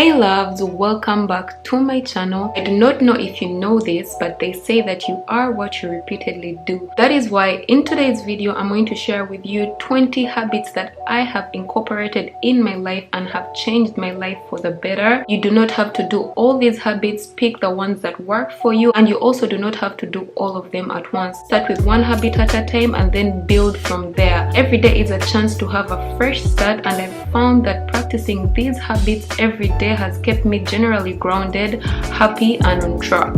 Hey loves, welcome back to my channel. I do not know if you know this, but they say that you are what you repeatedly do. That is why in today's video I'm going to share with you 20 habits that I have incorporated in my life and have changed my life for the better. You do not have to do all these habits. Pick the ones that work for you, and you also do not have to do all of them at once. Start with one habit at a time and then build from there. Every day is a chance to have a fresh start, and I've found that practicing these habits every day has kept me generally grounded, happy, and on track.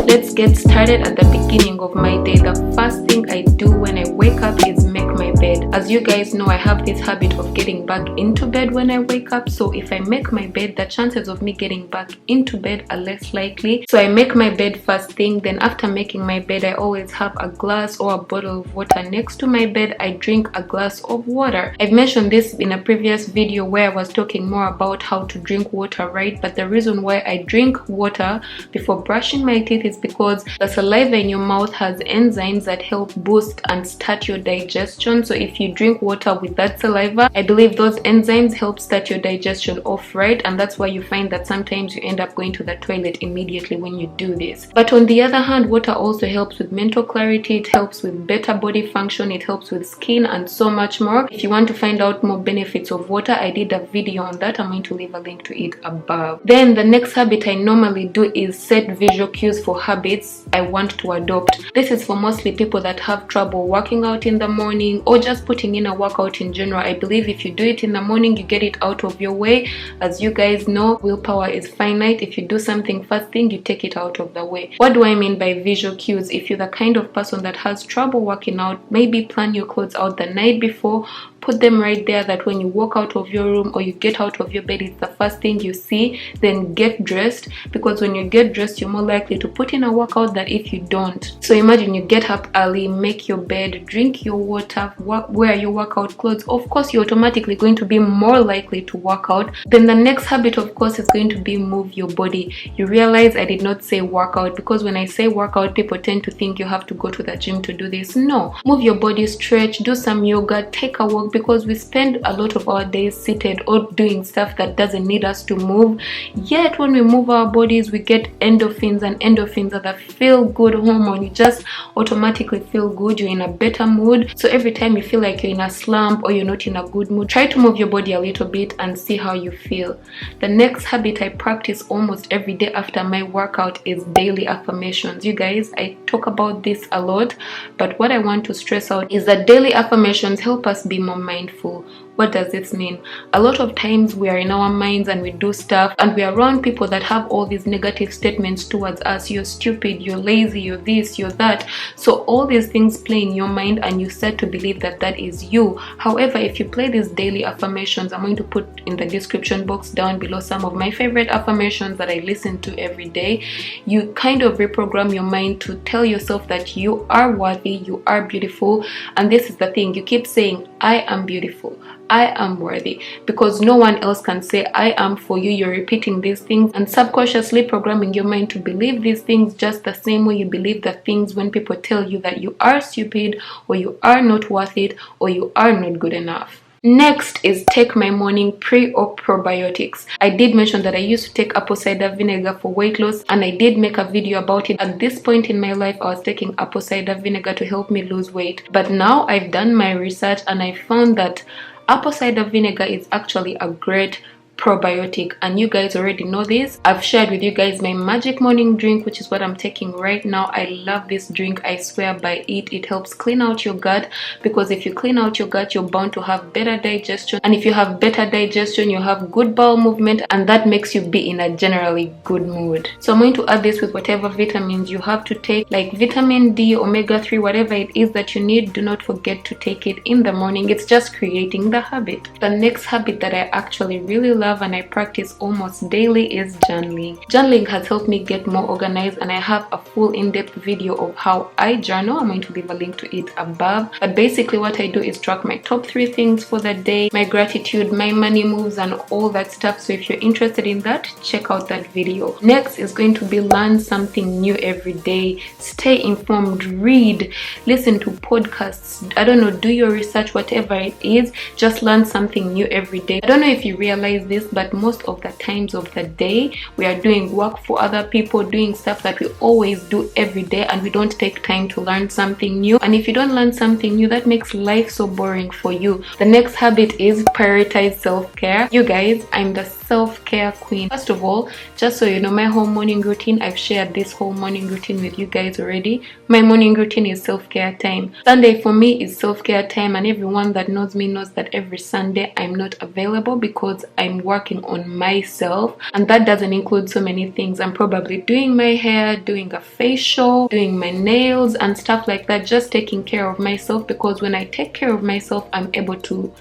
Let's get started at the beginning of my day. The first thing I do when I wake up is make my bed. As you guys know, I have this habit of getting back into bed when I wake up. So if I make my bed, the chances of me getting back into bed are less likely. So I make my bed first thing. Then after making my bed, I always have a glass or a bottle of water next to my bed. I drink a glass of water. I've mentioned this in a previous video where I was talking more about how to drink water, right? But the reason why I drink water before brushing my teeth is because the saliva in your mouth has enzymes that help boost and start your digestion. So if you drink water with that saliva, I believe those enzymes help start your digestion off, right? And that's why you find that sometimes you end up going to the toilet immediately when you do this. But on the other hand, water also helps with mental clarity, it helps with better body function, it helps with skin, and so much more. If you want to find out more benefits of water, I did a video on that. I'm going to leave a link to it above. Then the next habit I normally do is set visual cues for habits I want to adopt. This is for mostly people that have trouble working out in the morning or just putting in a workout in general. I believe if you do it in the morning, you get it out of your way. As you guys know, willpower is finite. If you do something first thing, you take it out of the way. What do I mean by visual cues? If you're the kind of person that has trouble working out, maybe plan your clothes out the night before. Put them right there that when you walk out of your room or you get out of your bed, it's the first thing you see. Then get dressed, because when you get dressed, you're more likely to put in a workout than if you don't. So imagine you get up early, make your bed, drink your water, wear your workout clothes. Of course, you're automatically going to be more likely to work out. Then the next habit, of course, is going to be move your body. You realize I did not say workout, because when I say workout, people tend to think you have to go to the gym to do this. No, move your body, stretch, do some yoga, take a walk, because we spend a lot of our days seated or doing stuff that doesn't need us to move. Yet when we move our bodies, we get endorphins, and endorphins are the feel good hormone. You just automatically feel good, you're in a better mood. So every time you feel like you're in a slump or you're not in a good mood, try to move your body a little bit and see how you feel. The next habit I practice almost every day after my workout is daily affirmations. You guys, I talk about this a lot, but what I want to stress out is that daily affirmations help us be more mindful. What does this mean? A lot of times we are in our minds and we do stuff and we are around people that have all these negative statements towards us. You're stupid, you're lazy, you're this, you're that. So all these things play in your mind and you start to believe that that is you. However, if you play these daily affirmations, I'm going to put in the description box down below some of my favorite affirmations that I listen to every day. You kind of reprogram your mind to tell yourself that you are worthy, you are beautiful. And this is the thing, you keep saying, I am beautiful, I am worthy, because no one else can say I am for you. You're repeating these things and subconsciously programming your mind to believe these things just the same way you believe the things when people tell you that you are stupid or you are not worth it or you are not good enough. Next is take my morning pre or probiotics. I did mention that I used to take apple cider vinegar for weight loss, and I did make a video about it. At this point in my life, I was taking apple cider vinegar to help me lose weight. But now I've done my research and I found that apple cider vinegar is actually a great probiotic, and you guys already know this. I've shared with you guys my magic morning drink, which is what I'm taking right now. I love this drink, I swear by it. It helps clean out your gut, because if you clean out your gut, you're bound to have better digestion, and if you have better digestion, you have good bowel movement, and that makes you be in a generally good mood. So I'm going to add this with whatever vitamins you have to take, like vitamin D, omega-3, whatever it is that you need. Do not forget to take it in the morning. It's just creating the habit. The next habit that I actually really love and I practice almost daily is journaling. Journaling has helped me get more organized, and I have a full in-depth video of how I journal. I'm going to leave a link to it above. But basically what I do is track my top 3 things for the day, my gratitude, my money moves, and all that stuff. So if you're interested in that, check out that video. Next is going to be learn something new every day. Stay informed, read, listen to podcasts, I don't know, do your research, whatever it is. Just learn something new every day. I don't know if you realize this, this, but most of the times of the day we are doing work for other people, doing stuff that we always do every day, and we don't take time to learn something new. And if you don't learn something new, that makes life so boring for you. The next habit is prioritize self-care. You guys, I'm the self-care queen. First of all, just so you know, my whole morning routine, I've shared this whole morning routine with you guys already. My morning routine is self-care time. Sunday for me is self-care time, and everyone that knows me knows that every Sunday I'm not available because I'm working on myself, and that doesn't include so many things. I'm probably doing my hair, doing a facial, doing my nails and stuff like that, just taking care of myself, because when I take care of myself, I'm able to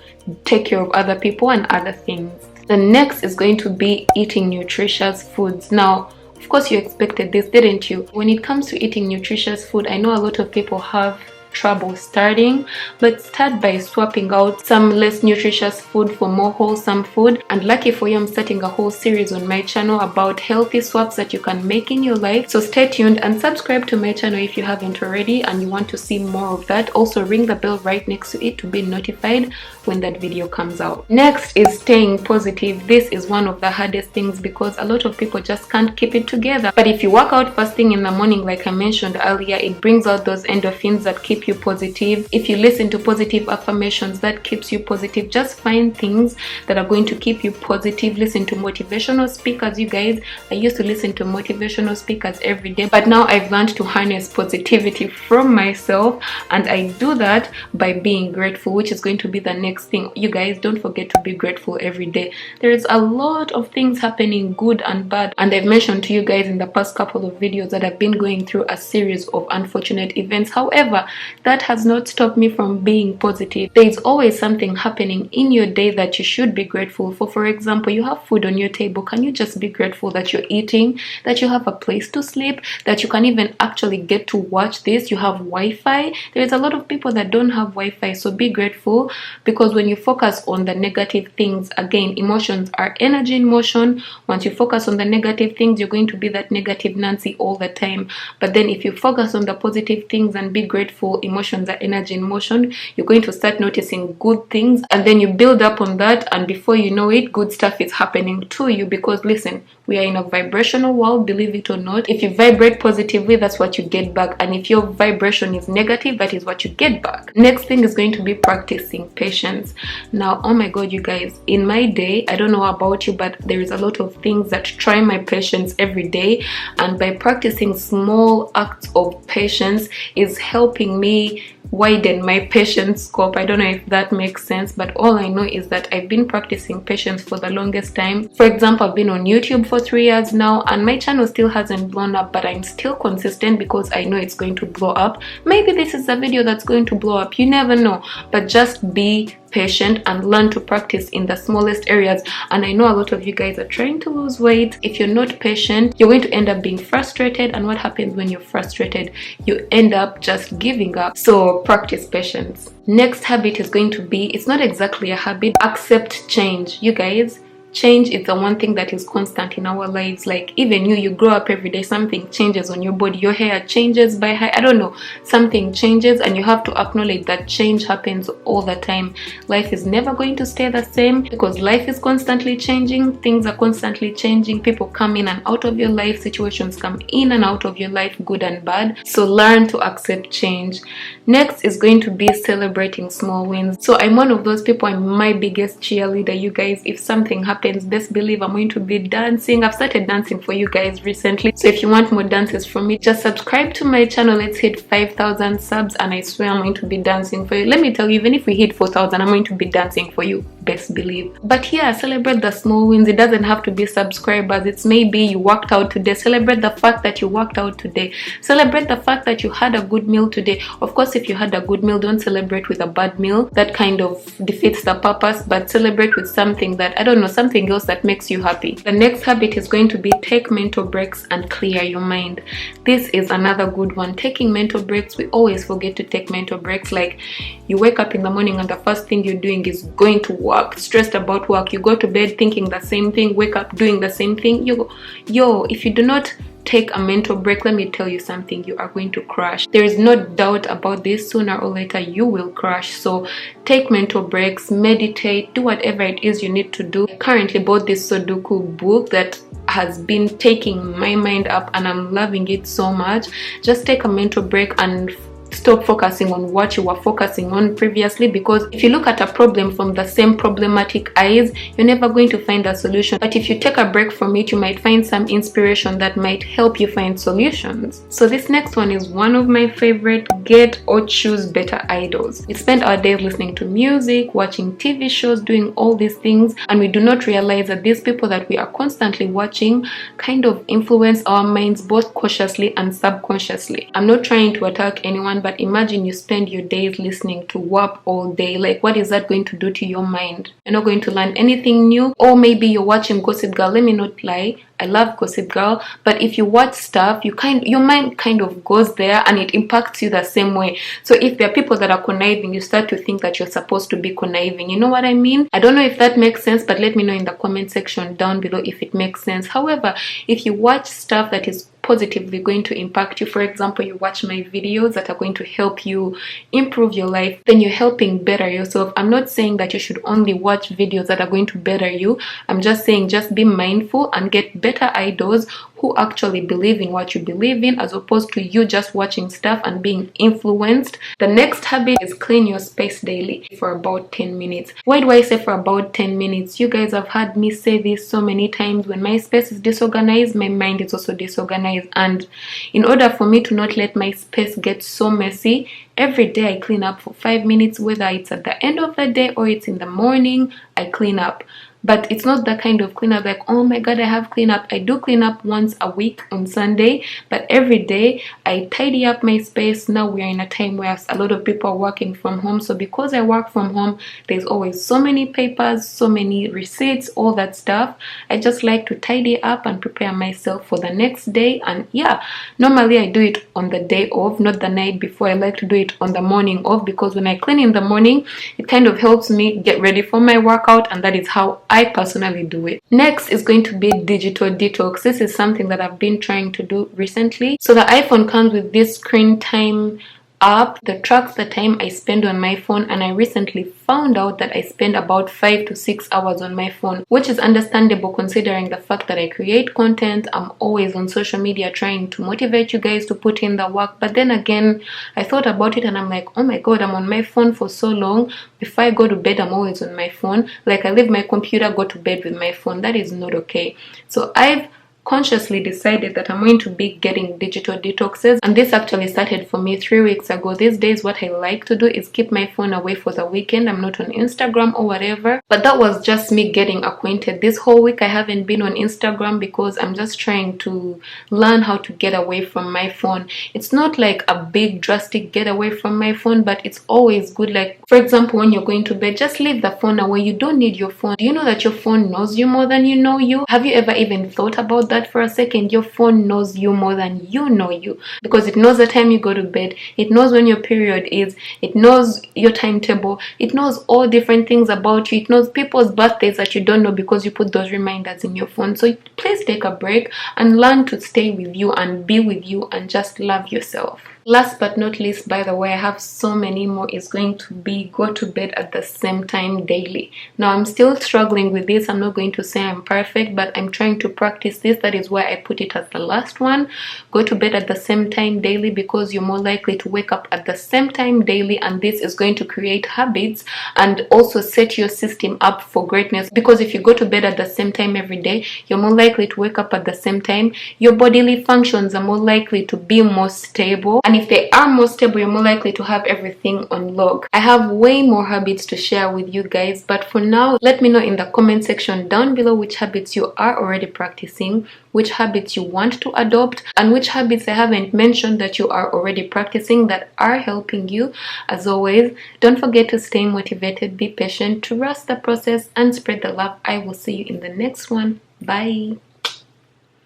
take care of other people and other things. The next is going to be eating nutritious foods. Now, of course, you expected this, didn't you? When it comes to eating nutritious food, I know a lot of people have trouble starting, but start by swapping out some less nutritious food for more wholesome food. And lucky for you, I'm starting a whole series on my channel about healthy swaps that you can make in your life. So stay tuned and subscribe to my channel if you haven't already and you want to see more of that. Also ring the bell right next to it to be notified when that video comes out. Next is staying positive. This is one of the hardest things because a lot of people just can't keep it together. But if you work out first thing in the morning, like I mentioned earlier, it brings out those endorphins that keep you positive. If you listen to positive affirmations, that keeps you positive. Just find things that are going to keep you positive. Listen to motivational speakers. You guys, I used to listen to motivational speakers every day, but now I've learned to harness positivity from myself, and I do that by being grateful, which is going to be the next thing. You guys, don't forget to be grateful every day. There is a lot of things happening, good and bad, and I've mentioned to you guys in the past couple of videos that I've been going through a series of unfortunate events. However, that has not stopped me from being positive. There is always something happening in your day that you should be grateful for. For example, you have food on your table. Can you just be grateful that you're eating, that you have a place to sleep, that you can even actually get to watch this? You have Wi-Fi. There is a lot of people that don't have Wi-Fi, so be grateful, because when you focus on the negative things, again, emotions are energy in motion. Once you focus on the negative things, you're going to be that negative Nancy all the time. But then if you focus on the positive things and be grateful, emotions are energy in motion, you're going to start noticing good things, and then you build up on that, and before you know it, good stuff is happening to you. Because listen, we are in a vibrational world, believe it or not. If you vibrate positively, that's what you get back, and if your vibration is negative, that is what you get back. Next thing is going to be practicing patience. Now, oh my god, you guys, in my day, I don't know about you, but there is a lot of things that try my patience every day, and by practicing small acts of patience is helping me widen my patience scope. I don't know if that makes sense, but all I know is that I've been practicing patience for the longest time. For example, I've been on YouTube for 3 years now, and my channel still hasn't blown up, but I'm still consistent because I know it's going to blow up. Maybe this is a video that's going to blow up, you never know, but just be patient and learn to practice in the smallest areas. And I know a lot of you guys are trying to lose weight. If you're not patient, you're going to end up being frustrated, and what happens when you're frustrated? You end up just giving up. So practice patience. Next habit is going to be, it's not exactly a habit, accept change. You guys, change is the one thing that is constant in our lives. Like even you grow up every day, something changes on your body, your hair changes by height, I don't know, something changes, and you have to acknowledge that change happens all the time. Life is never going to stay the same because life is constantly changing, things are constantly changing, people come in and out of your life, situations come in and out of your life, good and bad. So learn to accept change. Next is going to be celebrating small wins. So I'm one of those people, I'm my biggest cheerleader, you guys. If something happens, best believe I'm going to be dancing. I've started dancing for you guys recently, so if you want more dances from me, just subscribe to my channel. Let's hit 5,000 subs and I swear I'm going to be dancing for you. Let me tell you, even if we hit 4,000, I'm going to be dancing for you, best believe. But yeah, celebrate the small wins. It doesn't have to be subscribers. It's maybe you worked out today. Celebrate the fact that you worked out today. Celebrate the fact that you had a good meal today. Of course, if you had a good meal, don't celebrate with a bad meal. That kind of defeats the purpose, but celebrate with something that, I don't know, something else that makes you happy. The next habit is going to be take mental breaks and clear your mind. This is another good one. Taking mental breaks. We always forget to take mental breaks. Like you wake up in the morning and the first thing you're doing is going to work, stressed about work. You go to bed thinking the same thing, wake up doing the same thing. If you do not take a mental break, let me tell you something, you are going to crash. There is no doubt about this. Sooner or later you will crash. So take mental breaks, meditate, do whatever it is you need to do. I currently bought this Sudoku book that has been taking my mind up and I'm loving it so much. Just take a mental break and stop focusing on what you were focusing on previously, because if you look at a problem from the same problematic eyes, you're never going to find a solution. But if you take a break from it, you might find some inspiration that might help you find solutions. So this next one is one of my favorite: get or choose better idols. We spend our days listening to music, watching TV shows, doing all these things, and we do not realize that these people that we are constantly watching kind of influence our minds both consciously and subconsciously. I'm not trying to attack anyone, but imagine you spend your days listening to WAP all day. Like, what is that going to do to your mind? You're not going to learn anything new. Or maybe you're watching Gossip Girl. Let me not lie, I love Gossip Girl, but if you watch stuff, your mind kind of goes there and it impacts you the same way. So if there are people that are conniving, you start to think that you're supposed to be conniving. You know what I mean? I don't know if that makes sense, but let me know in the comment section down below if it makes sense. However, if you watch stuff that is positively going to impact you, for example, you watch my videos that are going to help you improve your life, then you're helping better yourself. I'm not saying that you should only watch videos that are going to better you. I'm just saying just be mindful and get better idols who actually believe in what you believe in, as opposed to you just watching stuff and being influenced. The next habit is clean your space daily for about 10 minutes. Why do I say for about 10 minutes? You guys have heard me say this so many times. When my space is disorganized, my mind is also disorganized. And in order for me to not let my space get so messy, every day I clean up for 5 minutes, whether it's at the end of the day or it's in the morning, I clean up. But it's not the kind of cleanup like, oh my god, I have cleanup. I do clean up once a week on Sunday, but every day I tidy up my space. Now we are in a time where a lot of people are working from home. So because I work from home, there's always so many papers, so many receipts, all that stuff. I just like to tidy up and prepare myself for the next day. And yeah, normally I do it on the day of, not the night before. I like to do it on the morning of, because when I clean in the morning, it kind of helps me get ready for my workout, and that is how I personally do it. Next is going to be digital detox. This is something that I've been trying to do recently. So the iPhone comes with this screen time app that tracks the time I spend on my phone, and I recently found out that I spend about 5 to 6 hours on my phone, which is understandable considering the fact that I create content. I'm always on social media trying to motivate you guys to put in the work. But then again, I thought about it and I'm like, oh my god, I'm on my phone for so long. Before I go to bed, I'm always on my phone. Like, I leave my computer, go to bed with my phone. That is not okay. So I've consciously decided that I'm going to be getting digital detoxes, and this actually started for me 3 weeks ago. These days what I like to do is keep my phone away for the weekend. I'm not on Instagram or whatever, but that was just me getting acquainted. This whole week I haven't been on Instagram because I'm just trying to learn how to get away from my phone. It's not like a big drastic get away from my phone, but it's always good. Like, for example, when you're going to bed, just leave the phone away. You don't need your phone. Do you know that your phone knows you more than you know you? Have you ever even thought about that for a second? Your phone knows you more than you know you, because it knows the time you go to bed, it knows when your period is, it knows your timetable, it knows all different things about you, it knows people's birthdays that you don't know because you put those reminders in your phone. So please take a break and learn to stay with you and be with you and just love yourself. Last but not least, by the way, I have so many more, is going to be go to bed at the same time daily. Now I'm still struggling with this. I'm not going to say I'm perfect, but I'm trying to practice this. That is why I put it as the last one. Go to bed at the same time daily, because you're more likely to wake up at the same time daily, and this is going to create habits and also set your system up for greatness. Because if you go to bed at the same time every day, you're more likely to wake up at the same time. Your bodily functions are more likely to be more stable, and if they are more stable, you're more likely to have everything on log. I have way more habits to share with you guys, but for now, let me know in the comment section down below which habits you are already practicing, which habits you want to adopt, and which habits I haven't mentioned that you are already practicing that are helping you. As always, don't forget to stay motivated, be patient, trust the process, and spread the love. I will see you in the next one. Bye.